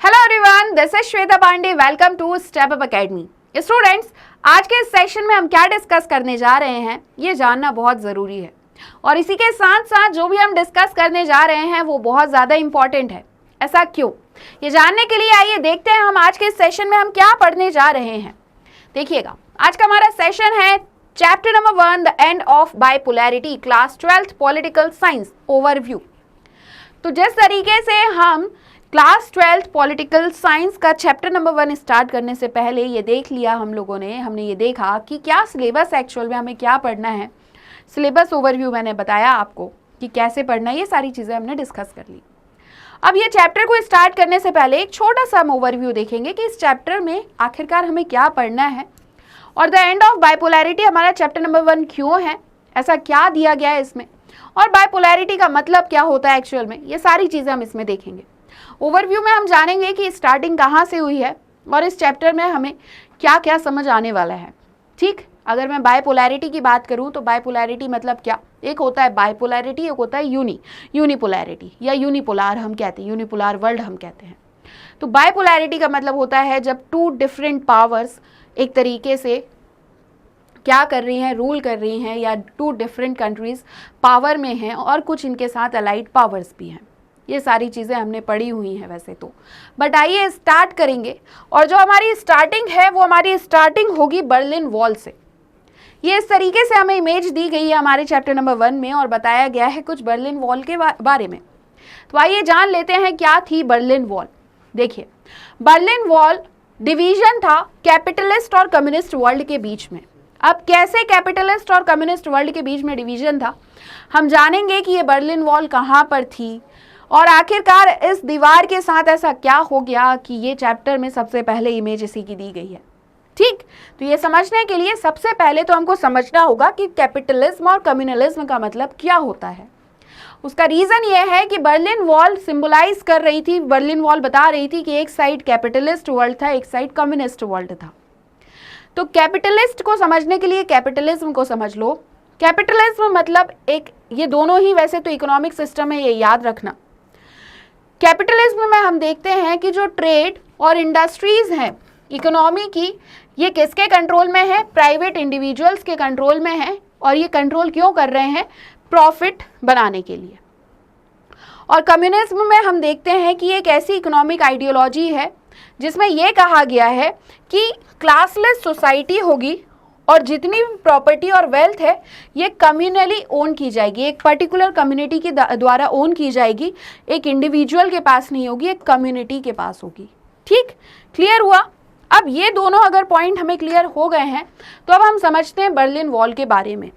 Hello everyone, this is Shweta Pandey. Welcome to step up academy. Students, आज के इस session में हम क्या डिस्कस करने जा रहे हैं ये जानना बहुत ज़रूरी है, और इसी के साथ साथ जो भी हम डिस्कस करने जा रहे हैं वो बहुत ज़्यादा इंपॉर्टेंट है। ऐसा क्यों, ये जानने के लिए आइए देखते हैं हम आज के इस सेशन में हम क्या पढ़ने जा रहे हैं। देखिएगा, आज का हमारा सेशन है chapter number 1, the end of bipolarity, class 12th political science overview. तो जिस तरीके से हम क्लास 12th पॉलिटिकल साइंस का चैप्टर नंबर 1 स्टार्ट करने से पहले ये देख लिया हम लोगों ने, हमने ये देखा कि क्या सिलेबस एक्चुअल में हमें क्या पढ़ना है। सिलेबस ओवरव्यू मैंने बताया आपको कि कैसे पढ़ना है, ये सारी चीज़ें हमने डिस्कस कर ली। अब ये चैप्टर को स्टार्ट करने से पहले एक छोटा सा हम ओवरव्यू देखेंगे कि इस चैप्टर में आखिरकार हमें क्या पढ़ना है, और द एंड ऑफ बाइपोलैरिटी हमारा चैप्टर नंबर 1 क्यों है, ऐसा क्या दिया गया है इसमें, और बाइपोलैरिटी का मतलब क्या होता है एक्चुअल में, ये सारी चीज़ें हम इसमें देखेंगे। ओवरव्यू में हम जानेंगे कि स्टार्टिंग कहाँ से हुई है और इस चैप्टर में हमें क्या क्या समझ आने वाला है। ठीक, अगर मैं बाइपोलैरिटी की बात करूँ तो बाइपोलैरिटी मतलब क्या, एक होता है बाइपोलैरिटी, एक होता है यूनिपोलैरिटी या यूनिपोलार हम कहते हैं, यूनिपोलार वर्ल्ड हम कहते हैं। तो बाइपोलैरिटी का मतलब होता है जब टू डिफरेंट पावर्स एक तरीके से क्या कर रही हैं, रूल कर रही हैं, या टू डिफरेंट कंट्रीज पावर में हैं और कुछ इनके साथ अलाइड पावर्स भी हैं। ये सारी चीज़ें हमने पढ़ी हुई हैं वैसे तो, बट आइए स्टार्ट करेंगे। और जो हमारी स्टार्टिंग है वो हमारी स्टार्टिंग होगी बर्लिन वॉल से। ये इस तरीके से हमें इमेज दी गई है हमारे चैप्टर नंबर 1 में, और बताया गया है कुछ बर्लिन वॉल के बारे में। तो आइए जान लेते हैं क्या थी बर्लिन वॉल। देखिए, बर्लिन वॉल डिवीजन था कैपिटलिस्ट और कम्युनिस्ट वर्ल्ड के बीच में। अब कैसे कैपिटलिस्ट और कम्युनिस्ट वर्ल्ड के बीच में डिवीजन था, हम जानेंगे कि ये बर्लिन वॉल कहाँ पर थी, और आखिरकार इस दीवार के साथ ऐसा क्या हो गया कि ये चैप्टर में सबसे पहले इमेज इसी की दी गई है। ठीक, तो ये समझने के लिए सबसे पहले तो हमको समझना होगा कि कैपिटलिज्म और कम्युनलिज्म का मतलब क्या होता है। उसका रीज़न ये है कि बर्लिन वॉल सिंबलाइज कर रही थी, बर्लिन वॉल बता रही थी कि एक साइड कैपिटलिस्ट वर्ल्ड था, एक साइड कम्युनिस्ट वर्ल्ड था। तो कैपिटलिस्ट को समझने के लिए कैपिटलिज्म को समझ लो। कैपिटलिज्म मतलब एक, ये दोनों ही वैसे तो इकोनॉमिक सिस्टम है, ये याद रखना। कैपिटलिज्म में हम देखते हैं कि जो ट्रेड और इंडस्ट्रीज हैं इकोनॉमी की, ये किसके कंट्रोल में है, प्राइवेट इंडिविजुअल्स के कंट्रोल में है। और ये कंट्रोल क्यों कर रहे हैं, प्रॉफिट बनाने के लिए। और कम्युनिज्म में हम देखते हैं कि एक ऐसी इकोनॉमिक आइडियोलॉजी है जिसमें यह कहा गया है कि क्लासलेस सोसाइटी होगी और जितनी भी प्रॉपर्टी और वेल्थ है ये कम्युनली ओन की जाएगी, एक पर्टिकुलर कम्युनिटी के द्वारा ओन की जाएगी, एक इंडिविजुअल के पास नहीं होगी, एक कम्युनिटी के पास होगी। ठीक, क्लियर हुआ। अब ये दोनों अगर पॉइंट हमें क्लियर हो गए हैं तो अब हम समझते हैं बर्लिन वॉल के बारे में।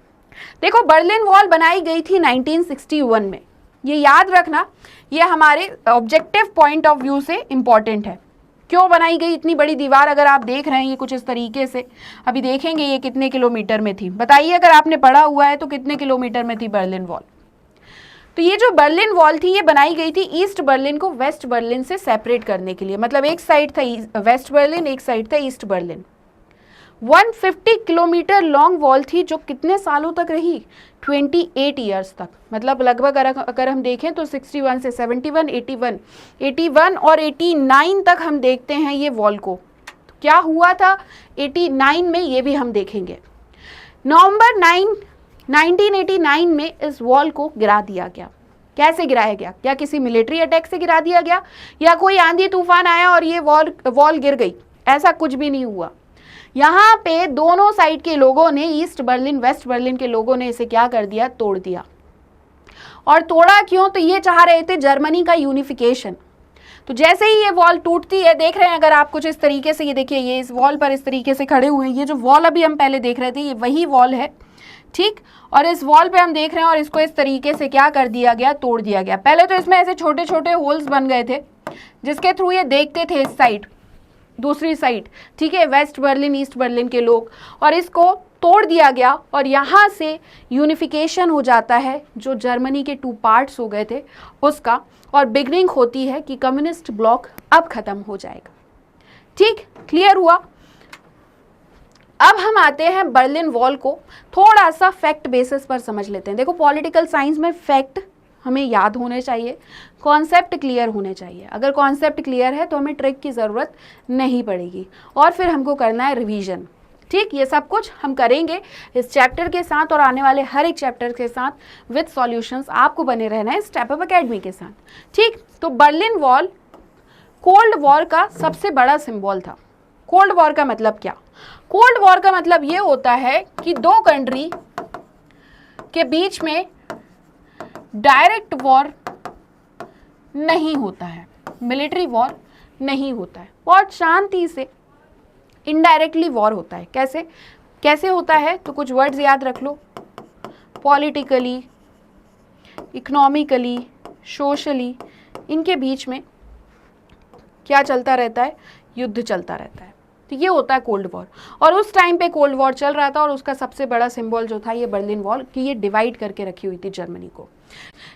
देखो, बर्लिन वॉल बनाई गई थी 1961 में, ये याद रखना, ये हमारे ऑब्जेक्टिव पॉइंट ऑफ व्यू से इम्पॉर्टेंट है। क्यों बनाई गई इतनी बड़ी दीवार, अगर आप देख रहे हैं ये कुछ इस तरीके से, अभी देखेंगे ये कितने किलोमीटर में थी, बताइए अगर आपने पढ़ा हुआ है तो कितने किलोमीटर में थी बर्लिन वॉल। तो ये जो बर्लिन वॉल थी ये बनाई गई थी ईस्ट बर्लिन को वेस्ट बर्लिन से सेपरेट करने के लिए। मतलब एक साइड था वेस्ट बर्लिन, एक साइड था east Berlin. 150 kilometre long wall थी जो कितने सालों तक रही, 28 ईयर्स तक। मतलब लगभग अगर हम देखें तो 61 से 71, 81 और 89 तक हम देखते हैं ये वॉल को। तो क्या हुआ था 89 में, ये भी हम देखेंगे। नवंबर 9, 1989 में इस वॉल को गिरा दिया गया। कैसे गिराया गया, क्या किसी मिलिट्री अटैक से गिरा दिया गया या कोई आंधी तूफान आया और ये वॉल गिर गई, ऐसा कुछ भी नहीं हुआ। यहाँ पे दोनों साइड के लोगों ने, ईस्ट बर्लिन वेस्ट बर्लिन के लोगों ने इसे क्या कर दिया, तोड़ दिया। और तोड़ा क्यों, तो ये चाह रहे थे जर्मनी का यूनिफिकेशन। तो जैसे ही ये वॉल टूटती है, देख रहे हैं अगर आप कुछ इस तरीके से, ये देखिए ये इस वॉल पर इस तरीके से खड़े हुए हैं, ये जो वॉल अभी हम पहले देख रहे थे ये वही वॉल है। ठीक, और इस वॉल पे हम देख रहे हैं और इसको इस तरीके से क्या कर दिया गया, तोड़ दिया गया। पहले तो इसमें ऐसे छोटे छोटे होल्स बन गए थे जिसके थ्रू ये देखते थे इस साइड, दूसरी साइड, ठीक है, वेस्ट बर्लिन ईस्ट बर्लिन के लोग, और इसको तोड़ दिया गया और यहाँ से यूनिफिकेशन हो जाता है, जो जर्मनी के 2 पार्ट्स हो गए थे उसका, और बिगनिंग होती है कि कम्युनिस्ट ब्लॉक अब खत्म हो जाएगा। ठीक, क्लियर हुआ। अब हम आते हैं बर्लिन वॉल को थोड़ा सा फैक्ट बेसिस पर समझ लेते हैं। देखो, पॉलिटिकल साइंस में फैक्ट हमें याद होने चाहिए, कॉन्सेप्ट क्लियर होने चाहिए। अगर कॉन्सेप्ट क्लियर है तो हमें ट्रिक की ज़रूरत नहीं पड़ेगी, और फिर हमको करना है रिवीजन। ठीक, ये सब कुछ हम करेंगे इस चैप्टर के साथ और आने वाले हर एक चैप्टर के साथ विद सॉल्यूशंस। आपको बने रहना है स्टेप अप एकेडमी के साथ। ठीक, तो बर्लिन वॉल कोल्ड वॉर का सबसे बड़ा सिंबल था। कोल्ड वॉर का मतलब क्या? कोल्ड वॉर का मतलब ये होता है कि दो कंट्री के बीच में डायरेक्ट वॉर नहीं होता है, मिलिट्री वॉर नहीं होता है, बहुत शांति से इनडायरेक्टली वॉर होता है। कैसे कैसे होता है? तो कुछ वर्ड्स याद रख लो, पॉलिटिकली, इकोनॉमिकली, सोशली, इनके बीच में क्या चलता रहता है? युद्ध चलता रहता है। तो ये होता है कोल्ड वॉर। और उस टाइम पे कोल्ड वॉर चल रहा था और उसका सबसे बड़ा सिंबल जो था ये बर्लिन वॉल, कि ये डिवाइड करके रखी हुई थी जर्मनी को।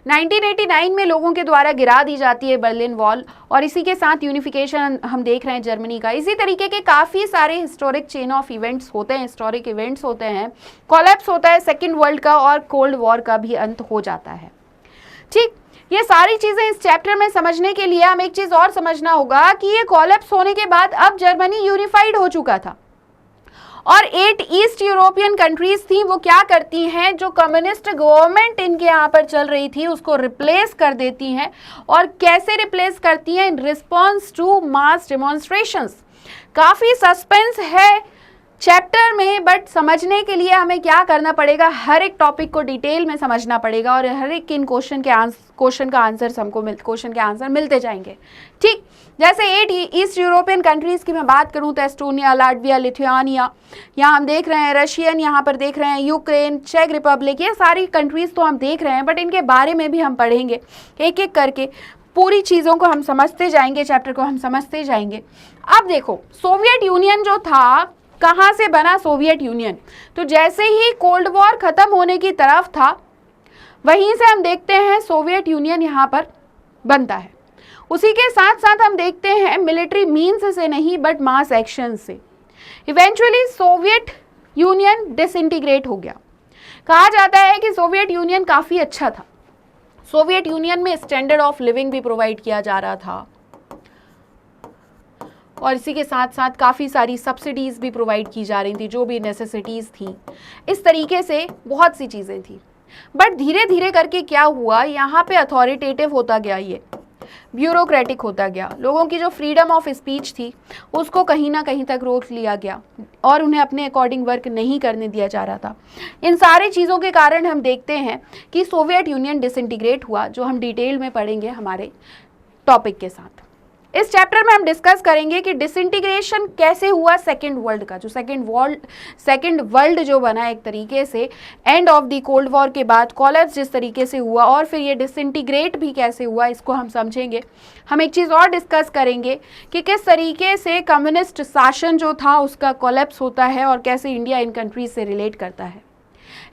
1989 में लोगों के द्वारा गिरा दी जाती है बर्लिन वॉल, और इसी के साथ यूनिफिकेशन हम देख रहे हैं जर्मनी का। इसी तरीके के काफ़ी सारे हिस्टोरिक चेन ऑफ इवेंट्स होते हैं, हिस्टोरिक इवेंट्स होते हैं, कोलैप्स होता है सेकेंड वर्ल्ड का, और कोल्ड वॉर का भी अंत हो जाता है। ठीक, ये सारी चीजें इस चैप्टर में समझने के लिए हमें एक चीज और समझना होगा कि ये कोलैप्स होने के बाद अब जर्मनी यूनिफाइड हो चुका था, और 8 ईस्ट यूरोपियन कंट्रीज थी, वो क्या करती हैं, जो कम्युनिस्ट गवर्नमेंट इनके यहाँ पर चल रही थी उसको रिप्लेस कर देती हैं। और कैसे रिप्लेस करती हैं? In response to mass demonstrations. काफी सस्पेंस है चैप्टर में, बट समझने के लिए हमें क्या करना पड़ेगा? हर एक टॉपिक को डिटेल में समझना पड़ेगा, और हर एक इन क्वेश्चन का आंसर हमको क्वेश्चन के आंसर मिलते जाएंगे। ठीक, जैसे 8 ईस्ट यूरोपियन कंट्रीज की मैं बात करूं तो एस्टोनिया, लाटविया, लिथुआनिया, यहाँ हम देख रहे हैं, रशियन यहाँ पर देख रहे हैं, यूक्रेन, चेक रिपब्लिक, ये सारी कंट्रीज तो हम देख रहे हैं, बट इनके बारे में भी हम पढ़ेंगे एक एक करके। पूरी चीज़ों को हम समझते जाएंगे, चैप्टर को हम समझते जाएंगे। अब देखो, सोवियत यूनियन जो था, कहाँ से बना सोवियत यूनियन? तो जैसे ही कोल्ड वॉर खत्म होने की तरफ था, वहीं से हम देखते हैं सोवियत यूनियन यहाँ पर बनता है। उसी के साथ साथ हम देखते हैं मिलिट्री मीन्स से नहीं बट मास एक्शन से इवेंचुअली सोवियत यूनियन डिसइंटीग्रेट हो गया। कहा जाता है कि सोवियत यूनियन काफ़ी अच्छा था, सोवियत यूनियन में स्टैंडर्ड ऑफ लिविंग भी प्रोवाइड किया जा रहा था, और इसी के साथ साथ काफ़ी सारी सब्सिडीज़ भी प्रोवाइड की जा रही थी, जो भी नेसेसिटीज़ थी, इस तरीके से बहुत सी चीज़ें थी। बट धीरे धीरे करके क्या हुआ, यहाँ पे अथॉरिटेटिव होता गया, ये ब्यूरोक्रेटिक होता गया। लोगों की जो फ्रीडम ऑफ स्पीच थी उसको कहीं ना कहीं तक रोक लिया गया, और उन्हें अपने अकॉर्डिंग वर्क नहीं करने दिया जा रहा था। इन सारी चीज़ों के कारण हम देखते हैं कि सोवियत यूनियन डिसइंटीग्रेट हुआ, जो हम डिटेल में पढ़ेंगे हमारे टॉपिक के साथ। इस चैप्टर में हम डिस्कस करेंगे कि डिसइंटीग्रेशन कैसे हुआ सेकेंड वर्ल्ड का, जो सेकेंड वर्ल्ड जो बना एक तरीके से end of the cold war के बाद कोलैप्स जिस तरीके से हुआ, और फिर ये डिसइंटीग्रेट भी कैसे हुआ, इसको हम समझेंगे। हम एक चीज़ और डिस्कस करेंगे कि किस तरीके से कम्युनिस्ट शासन जो था उसका कोलैप्स होता है, और कैसे इंडिया इन कंट्रीज से रिलेट करता है।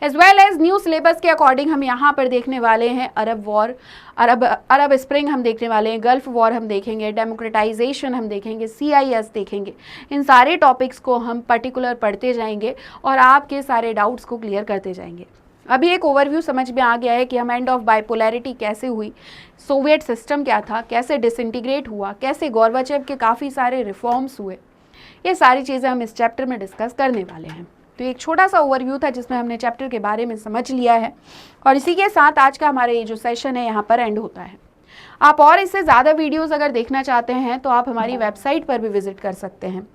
As well as new syllabus के अकॉर्डिंग हम यहाँ पर देखने वाले हैं अरब वॉर, अरब स्प्रिंग हम देखने वाले हैं, गल्फ वॉर हम देखेंगे, डेमोक्रेटाइजेशन हम देखेंगे, CIS देखेंगे। इन सारे टॉपिक्स को हम पर्टिकुलर पढ़ते जाएंगे और आपके सारे डाउट्स को क्लियर करते जाएंगे। अभी एक ओवरव्यू समझ में आ गया है कि हम एंड ऑफ बाइपोलैरिटी कैसे हुई, सोवियत सिस्टम क्या था, कैसे डिसइंटीग्रेट हुआ, कैसे गोर्बाचेव के काफ़ी सारे रिफॉर्म्स हुए, ये सारी चीज़ें हम इस चैप्टर में डिस्कस करने वाले हैं। तो एक छोटा सा ओवरव्यू था जिसमें हमने चैप्टर के बारे में समझ लिया है, और इसी के साथ आज का हमारा ये जो सेशन है यहाँ पर एंड होता है। आप और इससे ज़्यादा वीडियोस अगर देखना चाहते हैं तो आप हमारी वेबसाइट पर भी विजिट कर सकते हैं।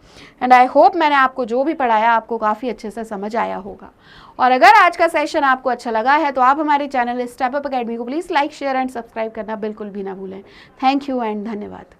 एंड आई होप मैंने आपको जो भी पढ़ाया आपको काफ़ी अच्छे से समझ आया होगा। और अगर आज का सेशन आपको अच्छा लगा है तो आप हमारे चैनल स्टेप अप एकेडमी को please like, share and subscribe करना बिल्कुल भी ना भूलें। थैंक यू एंड धन्यवाद।